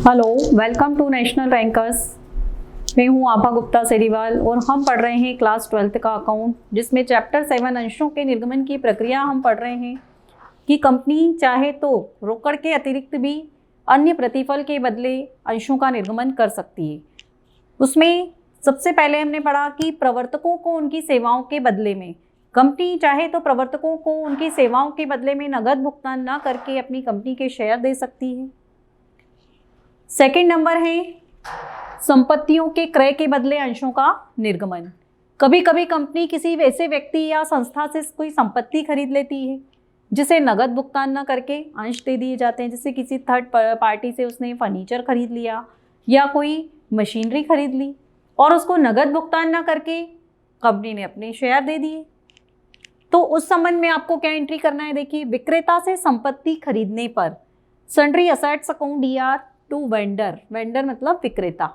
Hello, welcome to National Rankers. मैं हूं आपा गुप्ता सेरीवाल और हम पढ़ रहे हैं क्लास 12th का अकाउंट, जिसमें चैप्टर 7 अंशों के निर्गमन की प्रक्रिया हम पढ़ रहे हैं कि कंपनी चाहे तो रोकड़ के अतिरिक्त भी अन्य प्रतिफल के बदले अंशों का निर्गमन कर सकती है। उसमें सबसे पहले हमने पढ़ा कि प्रवर्तकों को उनकी सेवाओं के बदले में, कंपनी चाहे तो प्रवर्तकों को उनकी सेवाओं के बदले में नगद भुगतान न करके अपनी कंपनी के शेयर दे सकती है। सेकंड नंबर है संपत्तियों के क्रय के बदले अंशों का निर्गमन। कभी कभी कंपनी किसी वैसे व्यक्ति या संस्था से कोई संपत्ति खरीद लेती है जिसे नगद भुगतान न करके अंश दे दिए जाते हैं। जैसे किसी थर्ड पार्टी से उसने फर्नीचर खरीद लिया या कोई मशीनरी खरीद ली और उसको नगद भुगतान न करके कंपनी ने अपने शेयर दे दिए। तो उस संबंध में आपको क्या एंट्री करना है, देखिए, विक्रेता से संपत्ति खरीदने पर sundry assets account DR to vendor, vendor मतलब विक्रेता,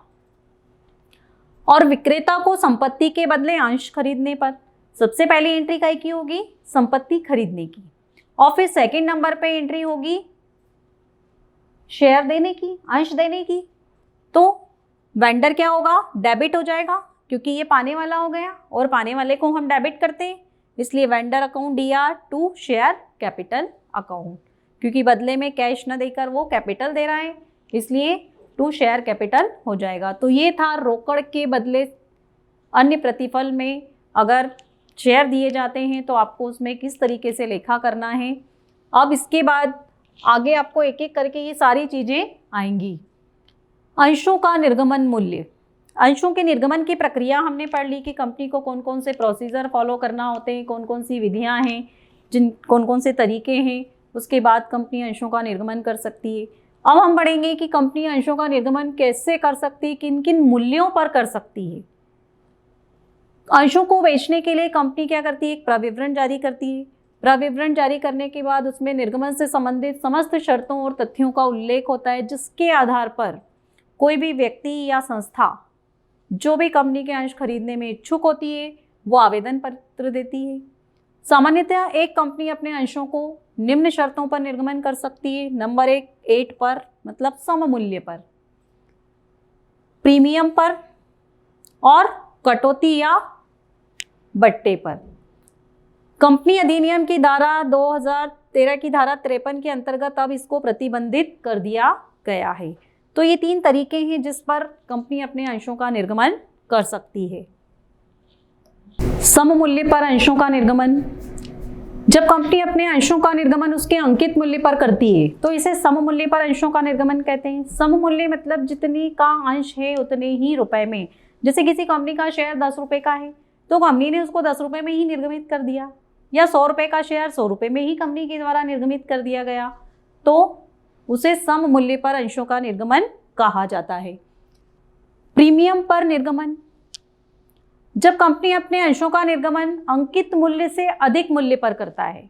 और विक्रेता को संपत्ति के बदले अंश खरीदने पर सबसे पहली एंट्री काय की होगी, संपत्ति खरीदने की, और फिर सेकंड नंबर पे एंट्री होगी शेयर देने की, अंश देने की। तो वेंडर क्या होगा, डेबिट हो जाएगा क्योंकि ये पाने वाला हो गया और पाने वाले को हम डेबिट करते हैं, इसलिए vendor account DR to share capital account, क्योंकि बदले में कैश न देकर वो कैपिटल दे रहा है, इसलिए टू शेयर कैपिटल हो जाएगा। तो ये था रोकड़ के बदले अन्य प्रतिफल में अगर शेयर दिए जाते हैं तो आपको उसमें किस तरीके से लेखा करना है। अब इसके बाद आगे आपको एक एक करके ये सारी चीज़ें आएंगी। अंशों का निर्गमन मूल्य, अंशों के निर्गमन की प्रक्रिया हमने पढ़ ली कि कंपनी को कौन कौन से प्रोसीजर फॉलो करना होते हैं, कौन कौन सी विधियाँ हैं, कौन कौन से तरीके हैं, उसके बाद कंपनी अंशों का निर्गमन कर सकती है। अब हम पढ़ेंगे कि कंपनी अंशों का निर्गमन कैसे कर सकती है, किन किन मूल्यों पर कर सकती है। अंशों को बेचने के लिए कंपनी क्या करती है, एक प्रविवरण जारी करती है। प्रविवरण जारी करने के बाद उसमें निर्गमन से संबंधित समस्त शर्तों और तथ्यों का उल्लेख होता है, जिसके आधार पर कोई भी व्यक्ति या संस्था जो भी कंपनी के अंश खरीदने में इच्छुक होती है वो आवेदन पत्र देती है। सामान्यतः एक कंपनी अपने अंशों को निम्न शर्तों पर निर्गमन कर सकती है। नंबर 1, 8 पर मतलब सम मूल्य पर, प्रीमियम पर और कटौती या बट्टे पर। कंपनी अधिनियम की धारा 2013 की धारा 53 के अंतर्गत अब इसको प्रतिबंधित कर दिया गया है। तो ये 3 तरीके हैं जिस पर कंपनी अपने अंशों का निर्गमन कर सकती है। सम मूल्य पर अंशों का निर्गमन, जब कंपनी अपने अंशों का निर्गमन उसके अंकित मूल्य पर करती है तो इसे सम मूल्य पर अंशों का निर्गमन कहते हैं। सम मूल्य मतलब जितनी का अंश है उतने ही रुपए में। जैसे किसी कंपनी का शेयर 10 रुपए का है तो कंपनी ने उसको 10 रुपए में ही निर्गमित कर दिया, या 100 रुपए का शेयर 100 रुपए में ही कंपनी के द्वारा निर्गमित कर दिया गया, तो उसे सम मूल्य पर अंशों का निर्गमन कहा जाता है। प्रीमियम पर निर्गमन, जब कंपनी अपने अंशों का निर्गमन अंकित मूल्य से अधिक मूल्य पर करता है,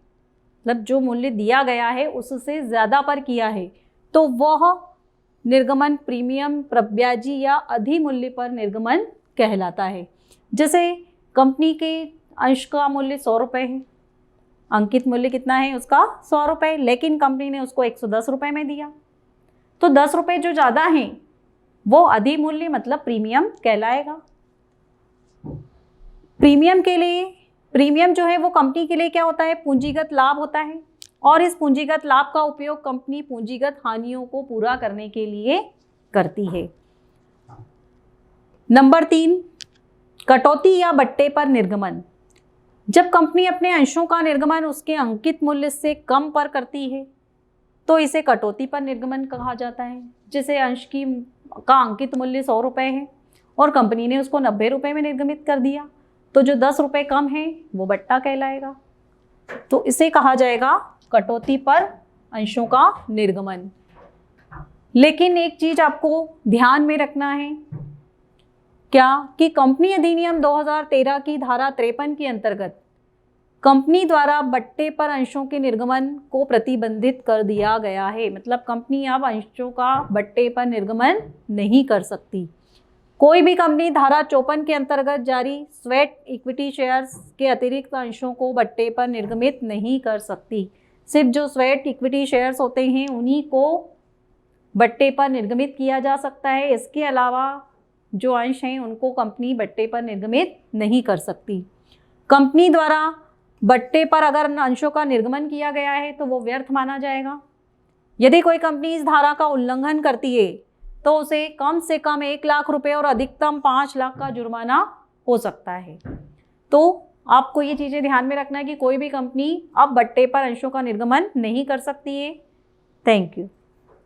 मतलब जो मूल्य दिया गया है उससे ज़्यादा पर किया है, तो वह निर्गमन प्रीमियम, प्रब्याजी या अधिमूल्य पर निर्गमन कहलाता है। जैसे कंपनी के अंश का मूल्य 100 रुपये है, अंकित मूल्य कितना है उसका 100 रुपये, लेकिन कंपनी ने उसको 110 रुपये में दिया, तो 10 रुपये जो ज़्यादा हैं वो अधिमूल्य मतलब प्रीमियम कहलाएगा। प्रीमियम के लिए, प्रीमियम जो है वो कंपनी के लिए क्या होता है, पूंजीगत लाभ होता है, और इस पूंजीगत लाभ का उपयोग कंपनी पूंजीगत हानियों को पूरा करने के लिए करती है। नंबर 3, कटौती या बट्टे पर निर्गमन, जब कंपनी अपने अंशों का निर्गमन उसके अंकित मूल्य से कम पर करती है तो इसे कटौती पर निर्गमन कहा जाता है। जैसे अंश का अंकित मूल्य 100 रुपये है और कंपनी ने उसको 90 रुपये में निर्गमित कर दिया, तो जो 10 रुपये कम है वो बट्टा कहलाएगा, तो इसे कहा जाएगा कटौती पर अंशों का निर्गमन। लेकिन एक चीज आपको ध्यान में रखना है, क्या कि कंपनी अधिनियम 2013 की धारा 53 के अंतर्गत कंपनी द्वारा बट्टे पर अंशों के निर्गमन को प्रतिबंधित कर दिया गया है। मतलब कंपनी अब अंशों का बट्टे पर निर्गमन नहीं कर सकती। कोई भी कंपनी धारा 54 के अंतर्गत जारी स्वेट इक्विटी शेयर्स के अतिरिक्त अंशों को बट्टे पर निर्गमित नहीं कर सकती। सिर्फ जो स्वेट इक्विटी शेयर्स होते हैं उन्हीं को बट्टे पर निर्गमित किया जा सकता है। इसके अलावा जो अंश हैं उनको कंपनी बट्टे पर निर्गमित नहीं कर सकती। कंपनी द्वारा बट्टे पर अगर अंशों का निर्गमन किया गया है तो वो व्यर्थ माना जाएगा। यदि कोई कंपनी इस धारा का उल्लंघन करती है तो उसे कम से कम 1 लाख रुपए और अधिकतम 5 लाख का जुर्माना हो सकता है। तो आपको ये चीज़ें ध्यान में रखना है कि कोई भी कंपनी अब बट्टे पर अंशों का निर्गमन नहीं कर सकती है। Thank you.